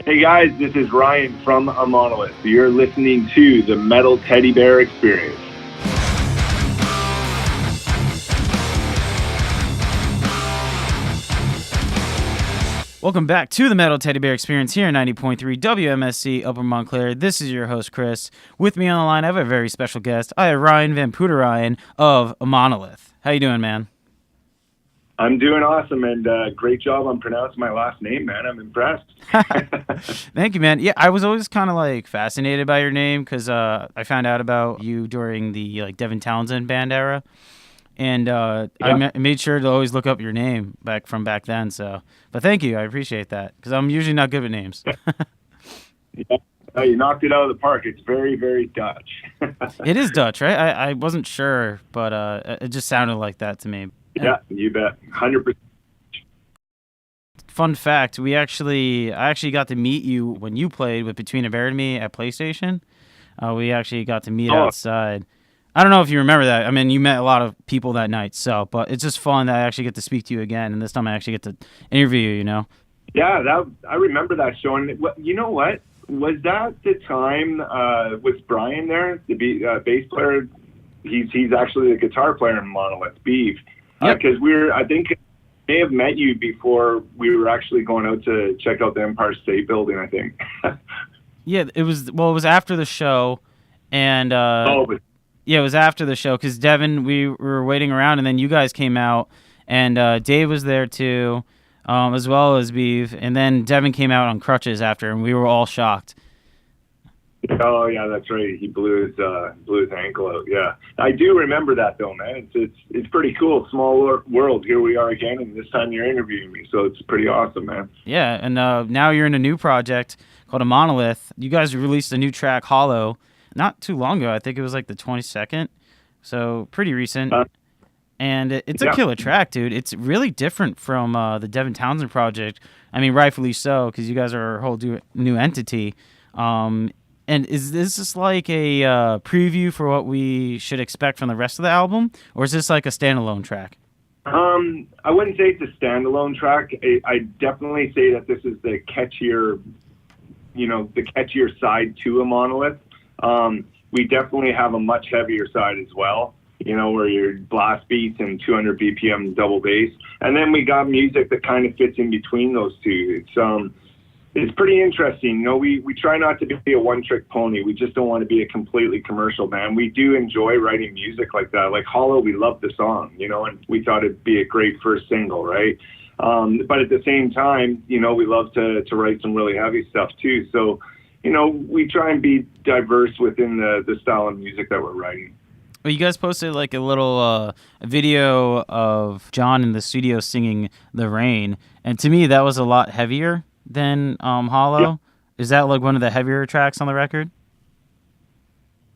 Hey guys, this is Ryan from Imonolith. You're listening to the Metal Teddy Bear Experience. Welcome back to the Metal Teddy Bear Experience here, 90.3 WMSC Upper Montclair. This is your host, Chris. With me on the line, I have a very special guest. I have Ryan Van Poederooyen of Imonolith. How you doing, man? I'm doing awesome, and great job on pronouncing my last name, man. I'm impressed. Thank you, man. Yeah, I was always kind of fascinated by your name because I found out about you during the Devin Townsend band era. And I made sure to always look up your name back then. So, but thank you, I appreciate that because I'm usually not good with names. Yeah, you knocked it out of the park. It's very, very Dutch. It is Dutch, right? I wasn't sure, but it just sounded like that to me. Yeah, you bet, 100%. Fun fact: I actually got to meet you when you played with Between a Bear and Me at PlayStation. We actually got to meet outside. I don't know if you remember that. I mean, you met a lot of people that night, but it's just fun that I actually get to speak to you again, and this time I actually get to interview you, you know? Yeah, I remember that show. And you know what? Was that the time, was Brian there, the bass player? He's actually the guitar player in Monolith, Beef. Because I think may have met you before we were actually going out to check out the Empire State Building, I think. Yeah, it was after the show, and... Yeah, it was after the show because Devin, we were waiting around, and then you guys came out, and Dave was there too, as well as Beef, and then Devin came out on crutches after, and we were all shocked. Oh yeah, that's right. He blew his ankle out. Yeah, I do remember that though, man. It's pretty cool. Small world. Here we are again, and this time you're interviewing me, so it's pretty awesome, man. Yeah, and now you're in a new project called Imonolith. You guys released a new track, Hollow, not too long ago. I think it was the 22nd, so pretty recent. And it's a killer track, dude. It's really different from the Devin Townsend project. I mean, rightfully so, because you guys are a whole new entity. And is this just like a preview for what we should expect from the rest of the album, or is this like a standalone track? I wouldn't say it's a standalone track. I definitely say that this is the catchier side to a Monolith. We definitely have a much heavier side as well, where your blast beats and 200 BPM double bass. And then we got music that kind of fits in between those two. It's pretty interesting. We try not to be a one-trick pony. We just don't want to be a completely commercial band. We do enjoy writing music like that. Like Hollow, we love the song, and we thought it'd be a great first single, right? But at the same time, we love to write some really heavy stuff too. So, we try and be diverse within the style of music that we're writing. Well, you guys posted a little video of John in the studio singing The Rain, and to me that was a lot heavier than Hollow. Yeah. Is that one of the heavier tracks on the record?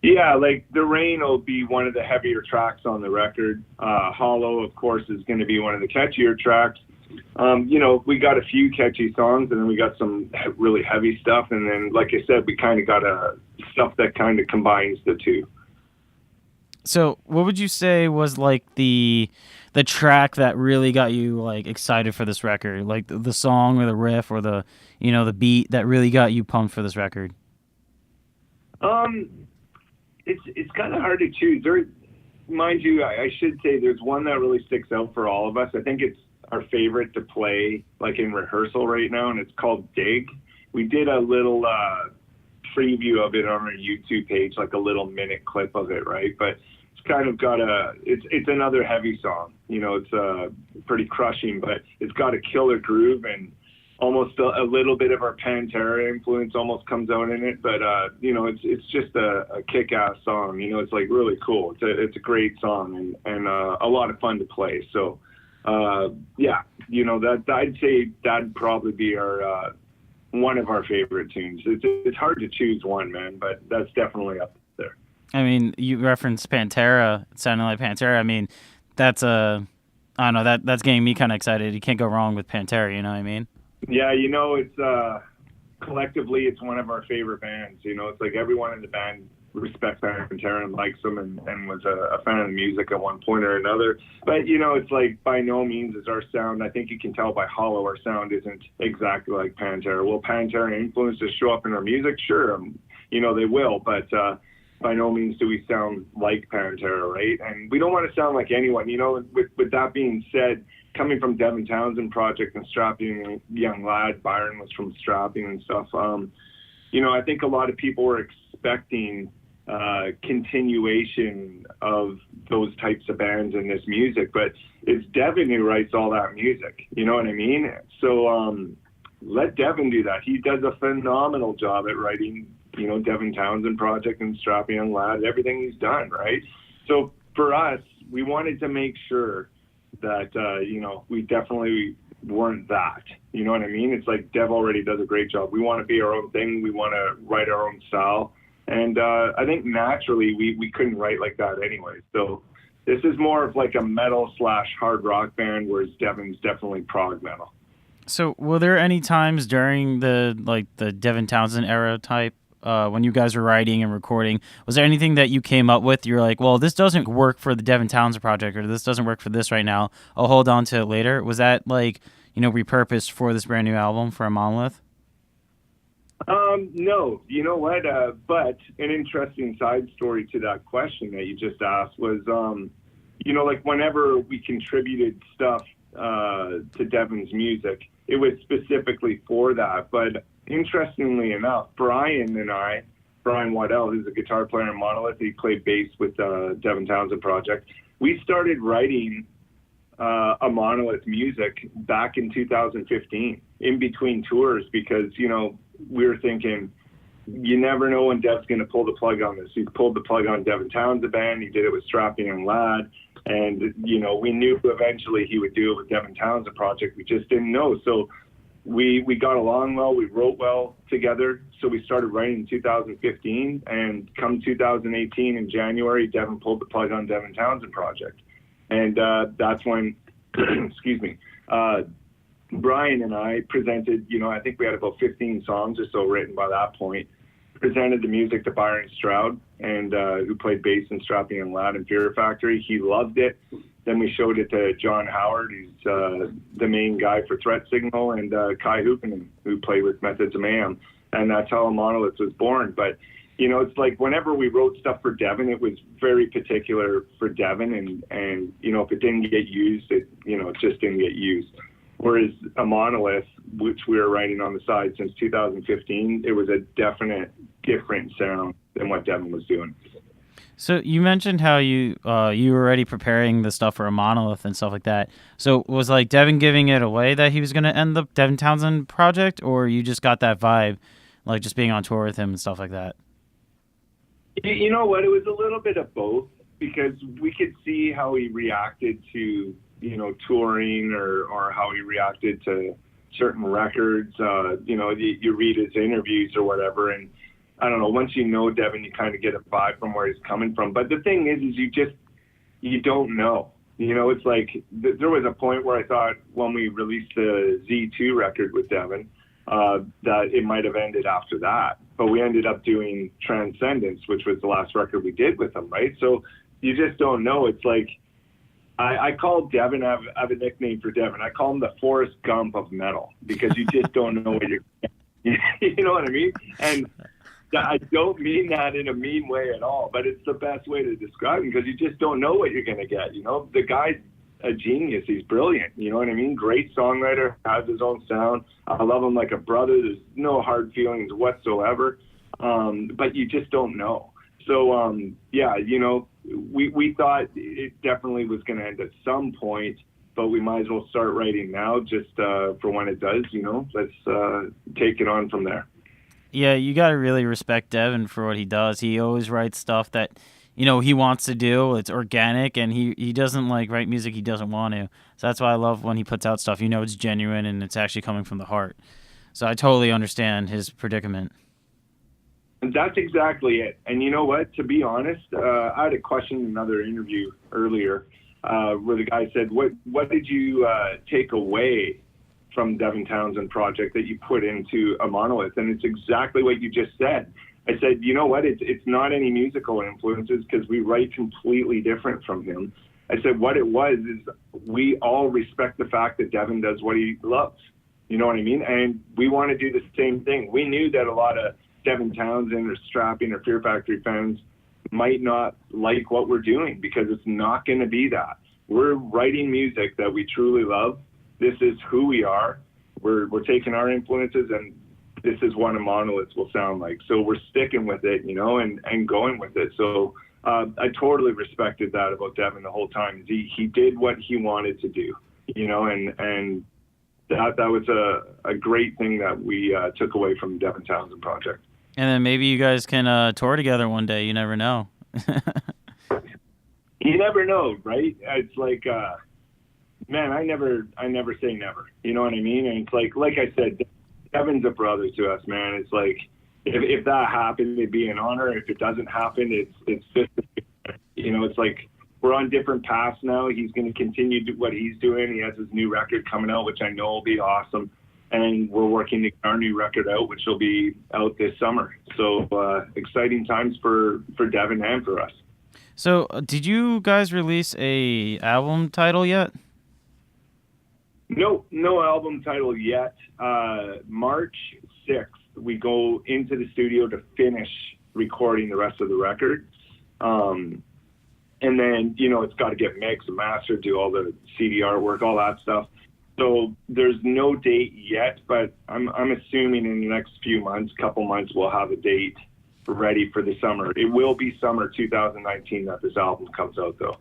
Yeah, The Rain will be one of the heavier tracks on the record. Hollow, of course, is going to be one of the catchier tracks. We got a few catchy songs, and then we got some really heavy stuff, and then, like I said, we kind of got stuff that kind of combines the two. So, what would you say was the track that really got you excited for this record, the song or the riff or the the beat that really got you pumped for this record? It's kind of hard to choose. Mind you, I should say there's one that really sticks out for all of us. I think it's our favorite to play in rehearsal right now, and it's called Dig. We did a little preview of it on our YouTube page, a little minute clip of it, right? But it's kind of got it's another heavy song. It's pretty crushing, but it's got a killer groove, and almost a little bit of our Pantera influence almost comes out in it. But it's just a kick-ass song. It's really cool. It's a great song and a lot of fun to play. So that I'd say that'd probably be our one of our favorite tunes. It's hard to choose one, man, but that's definitely up there. I mean, you referenced Pantera. It sounded like Pantera. I mean, that's I don't know, that's getting me kind of excited. You can't go wrong with Pantera, you know what I mean? Yeah, it's collectively it's one of our favorite bands. It's everyone in the band respects Pantera and likes them and was a fan of the music at one point or another. But, you know, it's like by no means is our sound, I think you can tell by Hollow, our sound isn't exactly like Pantera. Will Pantera influences show up in our music? Sure, you know, they will, but by no means do we sound like Pantera, right? And we don't want to sound like anyone. You know, with that being said, coming from Devin Townsend Project and Strapping Young Lad, Byron was from Strapping and stuff, you know, I think a lot of people were expecting continuation of those types of bands in this music, but it's Devin who writes all that music, you know what I mean? So let Devin do that. He does a phenomenal job at writing, you know, Devin Townsend Project and Strapping Young Lad, everything he's done, right? So for us, we wanted to make sure that, you know, we definitely weren't that, you know what I mean? It's like Dev already does a great job. We want to be our own thing. We want to write our own style. And I think naturally we couldn't write like that anyway. So this is more of like a metal / hard rock band, whereas Devin's definitely prog metal. So were there any times during the Devin Townsend era type, when you guys were writing and recording, was there anything that you came up with? You're like, well, this doesn't work for the Devin Townsend project, or this doesn't work for this right now. I'll hold on to it later. Was that like, you know, repurposed for this brand new album for Imonolith? No, you know what? But an interesting side story to that question that you just asked was, you know, like whenever we contributed stuff to Devin's music, it was specifically for that. But interestingly enough, Brian Waddell, who's a guitar player in Monolith, he played bass with Devin Townsend Project. We started writing a Monolith music back in 2015, in between tours, because, you know, we were thinking, you never know when Dev's going to pull the plug on this. He pulled the plug on Devin Townsend Band. He did it with Strapping Young Lad. And, you know, we knew eventually he would do it with Devin Townsend Project. We just didn't know. So we got along well. We wrote well together. So we started writing in 2015. And come 2018 in January, Devin pulled the plug on Devin Townsend Project. And that's when, excuse me, Brian and I presented, you know, I think we had about 15 songs or so written by that point, presented the music to Byron Stroud, and who played bass in Strapping Young Lad and Fear Factory. He loved it. Then we showed it to John Howard, who's the main guy for Threat Signal, and Kai Hoopinen, who played with Methods of Mayhem. And that's how Imonolith was born. But, you know, it's like whenever we wrote stuff for Devin, it was very particular for Devin. And you know, if it didn't get used, it just didn't get used. Whereas Imonolith, which we were writing on the side since 2015, it was a definite different sound than what Devin was doing. So you mentioned how you were already preparing the stuff for Imonolith and stuff like that. So was like Devin giving it away that he was going to end the Devin Townsend project, or you just got that vibe, like just being on tour with him and stuff like that? You know what? It was a little bit of both, because we could see how he reacted to, you know, touring or how he reacted to certain records. You know, you read his interviews or whatever, and I don't know, once you know Devin, you kind of get a vibe from where he's coming from. But the thing is you don't know. You know, it's like there was a point where I thought when we released the Z2 record with Devin, that it might have ended after that. But we ended up doing Transcendence, which was the last record we did with him, right? So you just don't know. It's like, I call Devin, I have a nickname for Devin. I call him the Forrest Gump of metal, because you just don't know what you know what I mean? And I don't mean that in a mean way at all, but it's the best way to describe him, because you just don't know what you're going to get. You know, the guy's a genius. He's brilliant. You know what I mean? Great songwriter, has his own sound. I love him like a brother. There's no hard feelings whatsoever. But you just don't know. So, yeah, you know, we thought it definitely was going to end at some point, but we might as well start writing now just for when it does, you know. Let's take it on from there. Yeah, you got to really respect Devin for what he does. He always writes stuff that, you know, he wants to do. It's organic, and he doesn't like write music he doesn't want to. So that's why I love when he puts out stuff. You know, it's genuine and it's actually coming from the heart. So I totally understand his predicament. And that's exactly it. And you know what? To be honest, I had a question in another interview earlier where the guy said, what did you take away from Devin Townsend Project that you put into Imonolith? And it's exactly what you just said. I said, you know what? It's not any musical influences because we write completely different from him. I said, what it was is we all respect the fact that Devin does what he loves. You know what I mean? And we want to do the same thing. We knew that a lot of Devin Townsend or Strapping or Fear Factory fans might not like what we're doing because it's not going to be that. We're writing music that we truly love. This is who we are. We're taking our influences, and this is what Imonolith will sound like. So we're sticking with it, you know, and going with it. So I totally respected that about Devin the whole time. He did what he wanted to do, you know, and that was a great thing that we took away from the Devin Townsend project. And then maybe you guys can tour together one day. You never know. You never know, right? It's like, man, I never say never. You know what I mean? And it's like I said, Devin's a brother to us, man. It's like, if that happened, it'd be an honor. If it doesn't happen, it's just, you know, it's like we're on different paths now. He's going to continue to do what he's doing. He has his new record coming out, which I know will be awesome. And we're working to get our new record out, which will be out this summer. So exciting times for Devin and for us. So did you guys release a album title yet? No album title yet. March 6th, we go into the studio to finish recording the rest of the record. And then, you know, it's got to get mixed and mastered, do all the CD artwork, all that stuff. So there's no date yet, but I'm assuming in the next couple months, we'll have a date ready for the summer. It will be summer 2019 that this album comes out, though.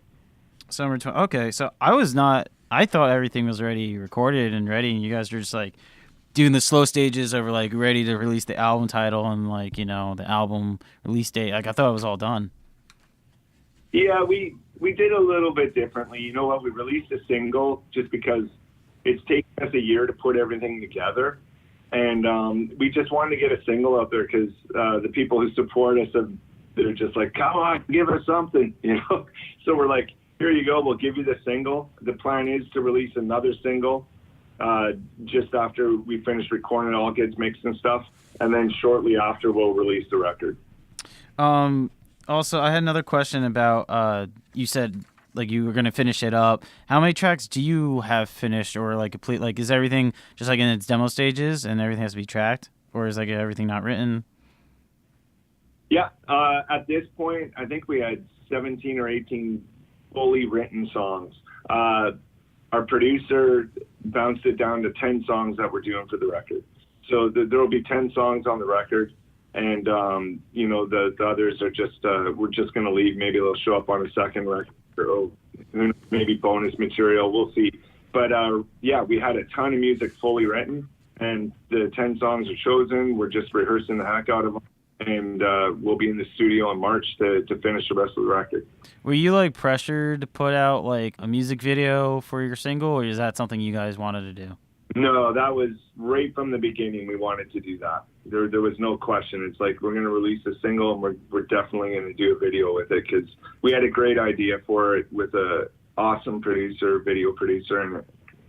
Summer. Okay, so I thought everything was already recorded and ready, and you guys were just like doing the slow stages over like ready to release the album title and like, you know, the album release date. Like I thought it was all done. Yeah, we did a little bit differently. You know what? We released a single just because it's taken us a year to put everything together. And we just wanted to get a single out there because the people who support us, they're just like, come on, give us something, you know? So we're like, here you go, we'll give you the single. The plan is to release another single just after we finish recording, it all gets mixed and stuff. And then shortly after, we'll release the record. Also, I had another question about, you said like you were going to finish it up. How many tracks do you have finished or like complete? Like, is everything just like in its demo stages and everything has to be tracked, or is like everything not written? Yeah. At this point, I think we had 17 or 18 fully written songs. Our producer bounced it down to 10 songs that we're doing for the record. So there will be 10 songs on the record. And, you know, the others are just, we're just going to leave. Maybe they'll show up on a second record or maybe bonus material. We'll see. But, yeah, we had a ton of music fully written, and the 10 songs are chosen. We're just rehearsing the heck out of them. And we'll be in the studio in March to finish the rest of the record. Were you, like, pressured to put out, like, a music video for your single, or is that something you guys wanted to do? No, that was right from the beginning. We wanted to do that. There was no question. It's like, we're going to release a single, and we're definitely going to do a video with it because we had a great idea for it with a awesome producer, video producer, and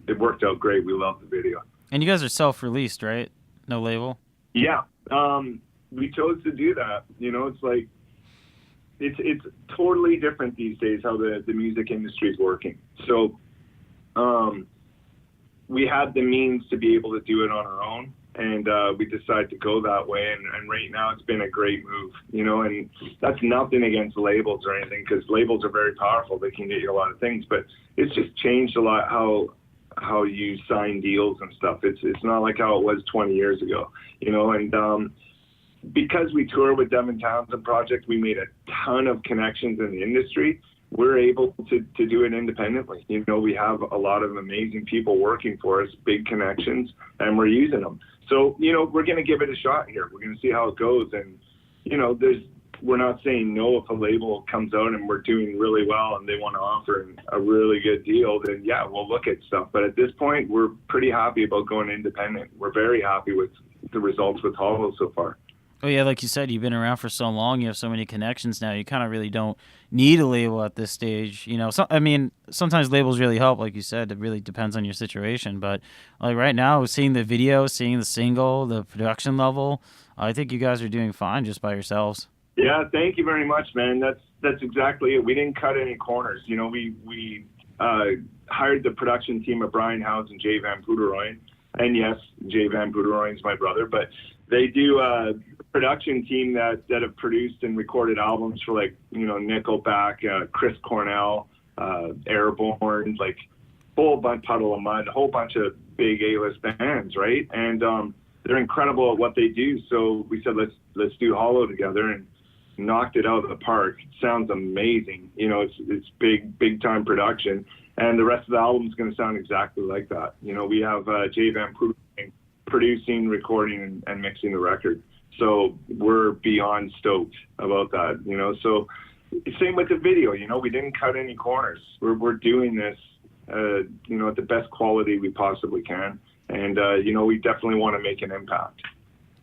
it worked out great. We loved the video. And you guys are self-released, right? No label? Yeah. We chose to do that. You know, it's like, it's totally different these days how the music industry is working. So we had the means to be able to do it on our own, and we decided to go that way. And right now it's been a great move, you know, and that's nothing against labels or anything, because labels are very powerful. They can get you a lot of things, but it's just changed a lot how you sign deals and stuff. It's not like how it was 20 years ago, you know, and because we tour with Devin Townsend Project, we made a ton of connections in the industry. We're able to do it independently. You know, we have a lot of amazing people working for us, big connections, and we're using them. So, you know, we're going to give it a shot here. We're going to see how it goes. And, you know, we're not saying no. If a label comes out and we're doing really well and they want to offer a really good deal, then yeah, we'll look at stuff. But at this point, we're pretty happy about going independent. We're very happy with the results with Hollow so far. Oh yeah, like you said, you've been around for so long. You have so many connections now. You kind of really don't need a label at this stage. I mean, sometimes labels really help. Like you said, it really depends on your situation. But like right now, seeing the video, seeing the single, the production level, I think you guys are doing fine just by yourselves. Yeah, thank you very much, man. That's exactly it. We didn't cut any corners. We hired the production team of Brian Howes and Jay Van Poederooyen. And yes, Jay Van Poederooyen is my brother, but they do a production team that have produced and recorded albums for like, Nickelback, Chris Cornell, Airborne, like whole bunch, Puddle of Mud, a whole bunch of big A-list bands, right? And they're incredible at what they do. So we said, let's do Hollow together, and knocked it out of the park. It sounds amazing. It's big time production. And the rest of the album is going to sound exactly like that. We have Jay Van Poederooyen producing, recording, and mixing the record. So we're beyond stoked about that. So same with the video. We didn't cut any corners. We're doing this, at the best quality we possibly can. And, we definitely want to make an impact.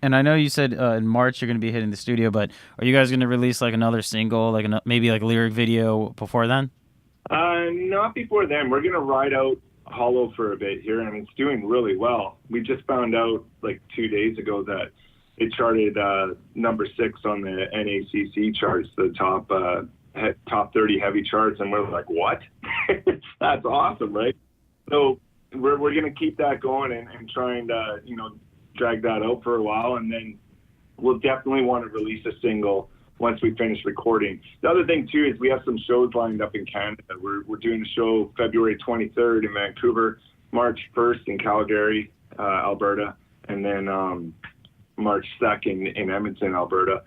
And I know you said in March you're going to be hitting the studio, but are you guys going to release like another single, like maybe like a lyric video before then? Not before then. We're going to ride out Hollow for a bit here, and it's doing really well. We just found out like 2 days ago that it charted number 6 on the NACC charts, the top 30 heavy charts, and we're like, what? That's awesome, right? So we're going to keep that going and trying to, drag that out for a while, and then we'll definitely want to release a single once we finish recording. The other thing too is we have some shows lined up in Canada. We're doing a show February 23rd in Vancouver, March 1st in Calgary, Alberta, and then March 2nd in Edmonton, Alberta.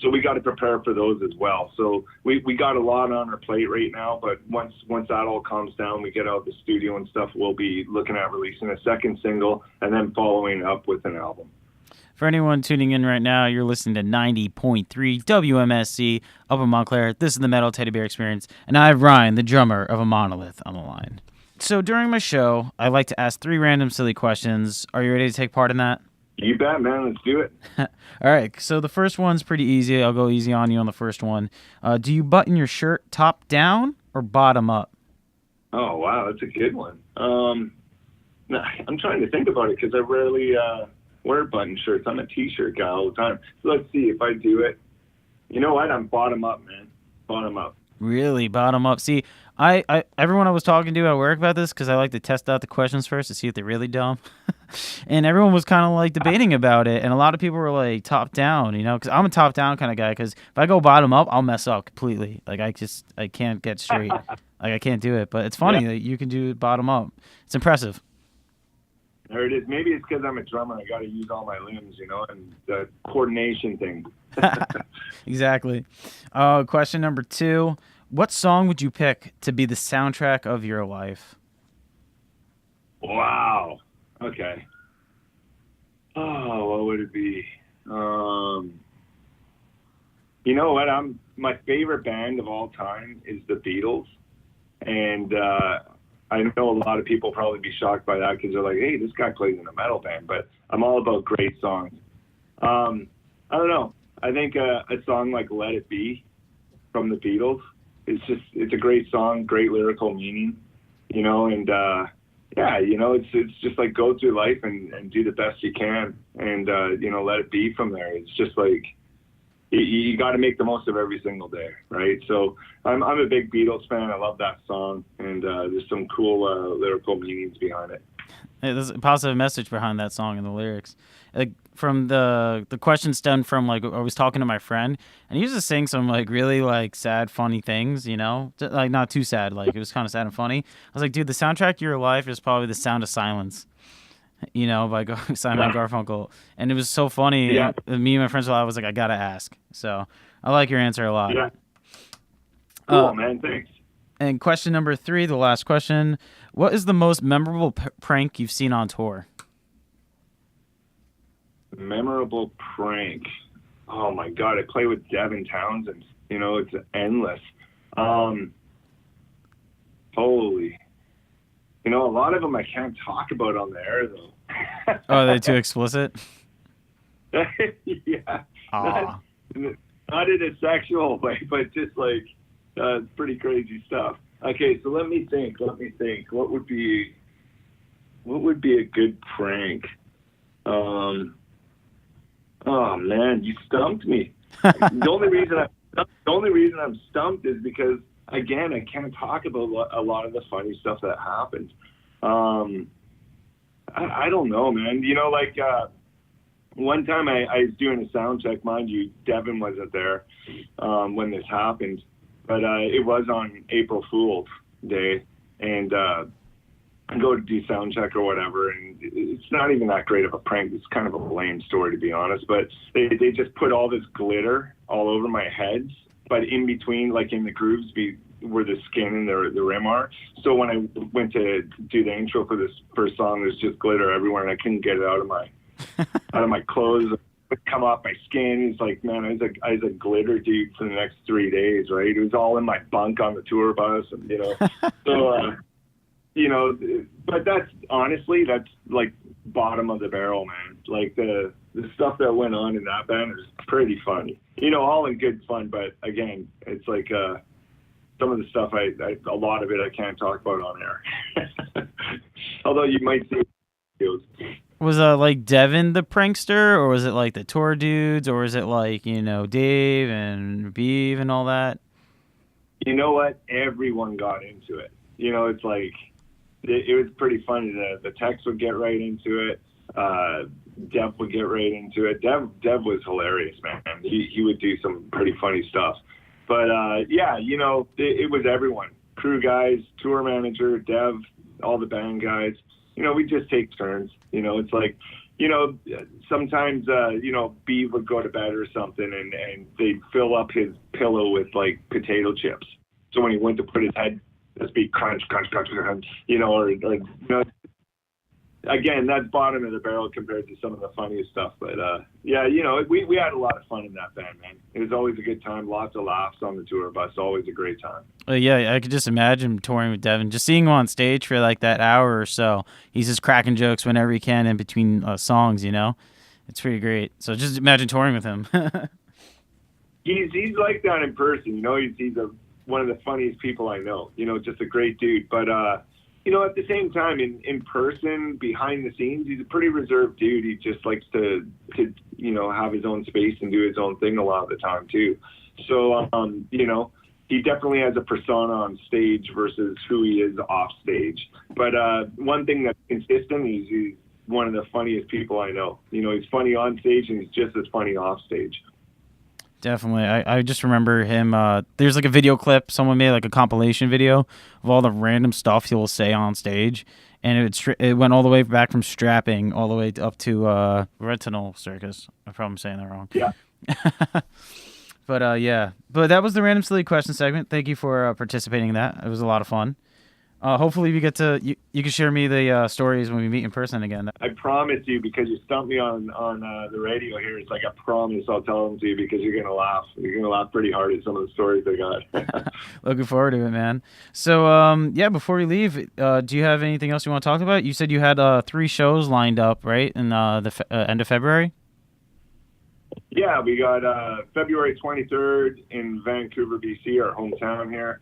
So we got to prepare for those as well. So we got a lot on our plate right now, but once that all calms down, we get out the studio and stuff, we'll be looking at releasing a second single and then following up with an album. For anyone tuning in right now, you're listening to 90.3 WMSC up in Montclair. This is the Metal Teddy Bear Experience, and I have Ryan, the drummer of Imonolith, on the line. So during my show, I like to ask 3 random silly questions. Are you ready to take part in that? You bet, man. Let's do it. All right. So the first one's pretty easy. I'll go easy on you on the first one. Do you button your shirt top down or bottom up? Oh, wow. That's a good one. I'm trying to think about it because I rarely wear button shirts. I'm a T-shirt guy all the time. So let's see if I do it. You know what? I'm bottom up, man. Bottom up. Really? Bottom up. See, everyone I was talking to at work about this, because I like to test out the questions first to see if they're really dumb. And everyone was kind of like debating about it. And a lot of people were like top down, because I'm a top down kind of guy. Because if I go bottom up, I'll mess up completely. Like I can't get straight. Like I can't do it. But it's funny that you can do it bottom up. It's impressive. There it is. Maybe it's because I'm a drummer. I got to use all my limbs, and the coordination thing. Exactly. Question number 2. What song would you pick to be the soundtrack of your life? Wow. Okay. Oh, what would it be? You know what? My favorite band of all time is the Beatles. And I know a lot of people probably be shocked by that because they're like, hey, this guy plays in a metal band. But I'm all about great songs. I don't know. I think a song like Let It Be from the Beatles, it's a great song, great lyrical meaning, and it's just like go through life and do the best you can and, let it be from there. It's just like you got to make the most of every single day, right? So I'm a big Beatles fan. I love that song, and there's some cool lyrical meanings behind it. Hey, there's a positive message behind that song and the lyrics. Like from the question stemmed from like I was talking to my friend and he was just saying some like really like sad, funny things, like not too sad, like it was kind of sad and funny. I was like, dude, the soundtrack to your life is probably The Sound of Silence, by Simon Garfunkel, and it was so funny. Yeah. Me and my friends, I was like, I gotta ask. So I like your answer a lot. Yeah. Cool, man. Thanks. And question number 3, the last question. What is the most memorable prank you've seen on tour? Memorable prank. Oh, my God. I play with Devin Townsend. It's endless. Holy. A lot of them I can't talk about on the air, though. Oh, are they too explicit? Yeah. Aw. Not in a sexual way, but just like pretty crazy stuff. Okay, so let me think. What would be a good prank? Oh man, you stumped me. The only reason I'm stumped is because, again, I can't talk about a lot of the funny stuff that happened. I don't know, man. Like one time I was doing a sound check, mind you, Devin wasn't there when this happened, but it was on April Fool's Day, and I go to do sound check or whatever, and it's not even that great of a prank. It's kind of a lame story, to be honest, but they just put all this glitter all over my heads, but in between, like in the grooves where the skin and the rim are. So when I went to do the intro for this first song, there's just glitter everywhere, and I couldn't get it out of my clothes. It would come off my skin. It's like, man, I was a glitter dude for the next 3 days, right? It was all in my bunk on the tour bus, and so but that's like bottom of the barrel, man. Like the stuff that went on in that band is pretty funny, all in good fun. But again, it's like some of the stuff a lot of it I can't talk about on air. Although you might see videos. Was like Devin the prankster, or was it like the tour dudes, or was it like Dave and Beeve and all that? You know what? Everyone got into it. It's like it was pretty funny. The text would get right into it. Dev would get right into it. Dev was hilarious, man. He would do some pretty funny stuff. But yeah, it was everyone. Crew guys, tour manager, Dev, all the band guys. We just take turns. It's like, sometimes, Beeve would go to bed or something, and they'd fill up his pillow with like potato chips. So when he went to put his head, just be crunch, crunch, crunch, crunch, again, that's bottom of the barrel compared to some of the funniest stuff. But yeah, we had a lot of fun in that band, man. It was always a good time. Lots of laughs on the tour bus. Always a great time. Yeah, I could just imagine touring with Devin, just seeing him on stage for like that hour or so. He's just cracking jokes whenever he can in between songs. It's pretty great. So just imagine touring with him. He's like that in person. He's one of the funniest people I know. Just a great dude. But at the same time, in person, behind the scenes, he's a pretty reserved dude. He just likes to have his own space and do his own thing a lot of the time too. So he definitely has a persona on stage versus who he is off stage. But one thing that's consistent is he's one of the funniest people I know. He's funny on stage, and he's just as funny off stage. Definitely. I just remember him. There's like a video clip. Someone made like a compilation video of all the random stuff he'll say on stage. And it went all the way back from strapping all the way up to retinal circus. I'm probably saying that wrong. Yeah. But yeah. But that was the Random Silly Question segment. Thank you for participating in that. It was a lot of fun. Hopefully you can share me the stories when we meet in person again. I promise you, because you stumped me on the radio here. It's like I promise I'll tell them to you, because you're gonna laugh. You're gonna laugh pretty hard at some of the stories I got. Looking forward to it, man. So yeah, before we leave, do you have anything else you want to talk about? You said you had 3 shows lined up, right, in the end of February? Yeah, we got February 23rd in Vancouver, BC, our hometown here.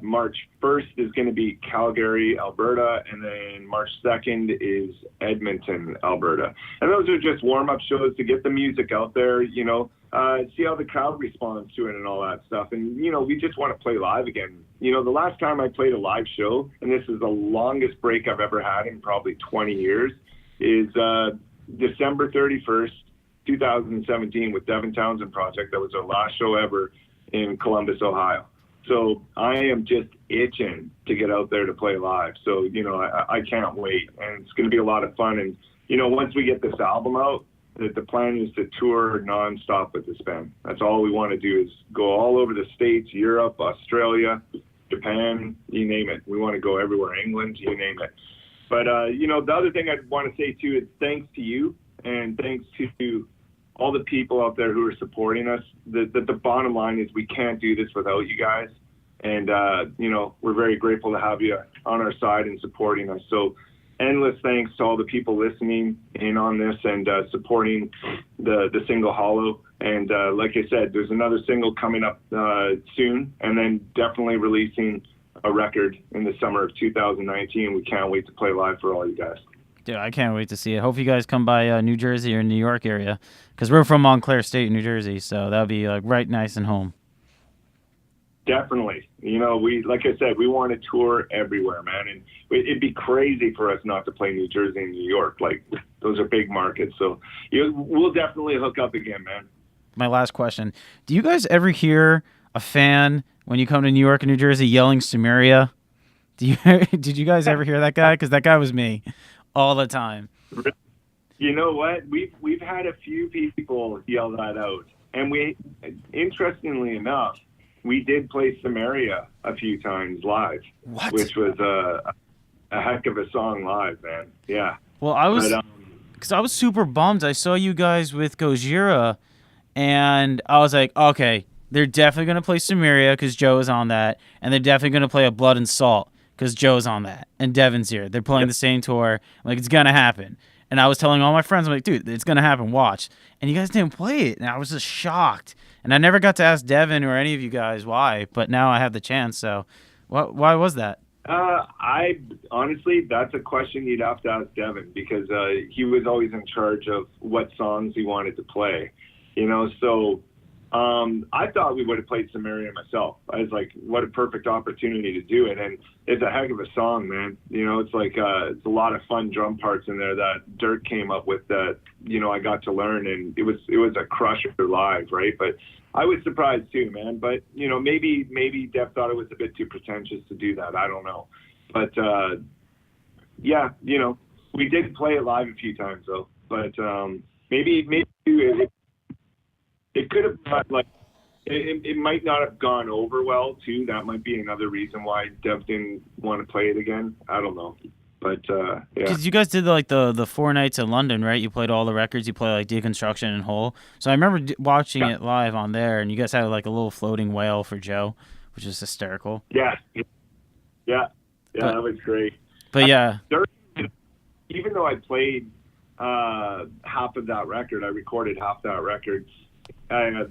March 1st is going to be Calgary, Alberta, and then March 2nd is Edmonton, Alberta. And those are just warm-up shows to get the music out there, see how the crowd responds to it and all that stuff. And, we just want to play live again. The last time I played a live show, and this is the longest break I've ever had in probably 20 years, is December 31st, 2017 with Devin Townsend Project. That was our last show ever in Columbus, Ohio. So I am just itching to get out there to play live. So, I can't wait, and it's going to be a lot of fun. And, once we get this album out, the plan is to tour nonstop with this band. That's all we want to do, is go all over the States, Europe, Australia, Japan, you name it. We want to go everywhere, England, you name it. But, the other thing I'd want to say too is thanks to you, and thanks to all the people out there who are supporting us. The bottom line is we can't do this without you guys. And, we're very grateful to have you on our side and supporting us. So endless thanks to all the people listening in on this and supporting the single Hollow. And like I said, there's another single coming up soon, and then definitely releasing a record in the summer of 2019. We can't wait to play live for all you guys. Dude, I can't wait to see it. Hope you guys come by New Jersey or New York area, because we're from Montclair State, New Jersey, so that'll be like right nice and home. Definitely. Like I said, we want to tour everywhere, man. And it'd be crazy for us not to play New Jersey and New York. Like, those are big markets. So we'll definitely hook up again, man. My last question. Do you guys ever hear a fan, when you come to New York and New Jersey, yelling Sumeria? Did you guys ever hear that guy? Because that guy was me all the time. You know what? We've had a few people yell that out. And interestingly enough, we did play Sumeria a few times live. What? Which was a heck of a song live, man. Yeah. Well, I was super bummed. I saw you guys with Gojira, and I was like, okay, they're definitely going to play Sumeria because Joe is on that, and they're definitely going to play a Blood and Salt because Joe's on that, and Devin's here. They're playing the same tour. I'm like, it's going to happen. And I was telling all my friends, I'm like, dude, it's going to happen. Watch. And you guys didn't play it, and I was just shocked. And I never got to ask Devin or any of you guys why, but now I have the chance. So why was that? I honestly, that's a question you'd have to ask Devin, because he was always in charge of what songs he wanted to play, so I thought we would have played Sumeria myself. I was like, what a perfect opportunity to do it. And it's a heck of a song, man. It's like it's a lot of fun drum parts in there that Dirk came up with that I got to learn, and it was a crusher live, right? But I was surprised too, man. But maybe Dev thought it was a bit too pretentious to do that. I don't know. But yeah, we did play it live a few times though. But maybe it could have like it might not have gone over well too. That might be another reason why Dev didn't want to play it again. I don't know. But yeah, because you guys did the 4 nights in London, right? You played all the records. You played like Deconstruction and Hole. So I remember watching it live on there, and you guys had like a little floating whale for Joe, which is hysterical. Yeah, that was great. But even though I played half of that record, I recorded half that record.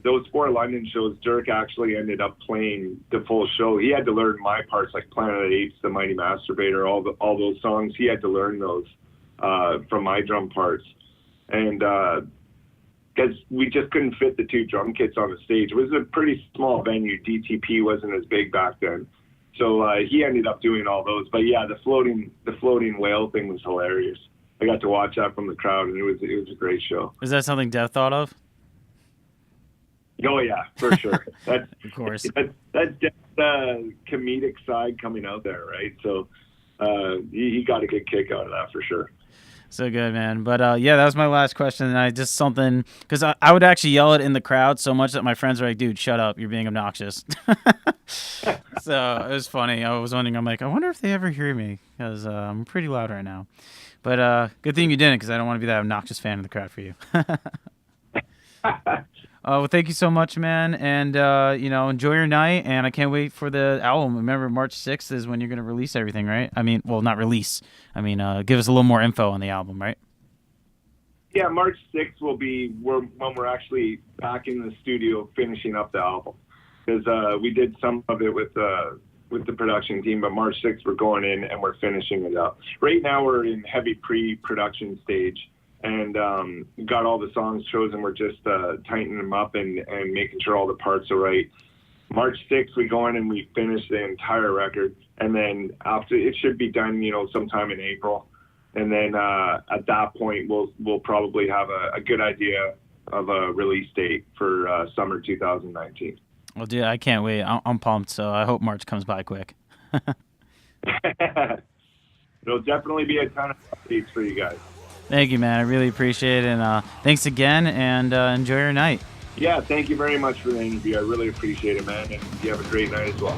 Those 4 London shows, Dirk actually ended up playing the full show. He had to learn my parts, like Planet of the Apes, The Mighty Masturbator, all those songs. He had to learn those from my drum parts. And because we just couldn't fit the 2 drum kits on the stage. It was a pretty small venue. DTP wasn't as big back then. So he ended up doing all those. But yeah, the floating whale thing was hilarious. I got to watch that from the crowd, and it was a great show. Is that something Dev thought of? Oh yeah, for sure. That's of course. That's just the comedic side coming out there, right? So he got a good kick out of that for sure. So good, man. But yeah, that was my last question. And I just something because I would actually yell it in the crowd so much that my friends were like, "Dude, shut up! You're being obnoxious." So it was funny. I was wondering. I'm like, I wonder if they ever hear me because I'm pretty loud right now. But good thing you didn't, because I don't want to be that obnoxious fan in the crowd for you. Well, thank you so much, man, and enjoy your night, and I can't wait for the album. Remember, March 6th is when you're going to release everything, right? I mean, well, not release. I mean, give us a little more info on the album, right? Yeah, March 6th will be when we're actually back in the studio finishing up the album, because we did some of it with the production team, but March 6th we're going in and we're finishing it up. Right now we're in heavy pre-production stage. And got all the songs chosen. We're just tightening them up and making sure all the parts are right. March 6th, we go in and we finish the entire record. And then after, it should be done, sometime in April. And then at that point, we'll probably have a good idea of a release date for summer 2019. Well, dude, I can't wait. I'm pumped. So I hope March comes by quick. There'll definitely be a ton of updates for you guys. Thank you, man. I really appreciate it. And thanks again, and enjoy your night. Yeah, thank you very much for the interview. I really appreciate it, man. And you have a great night as well.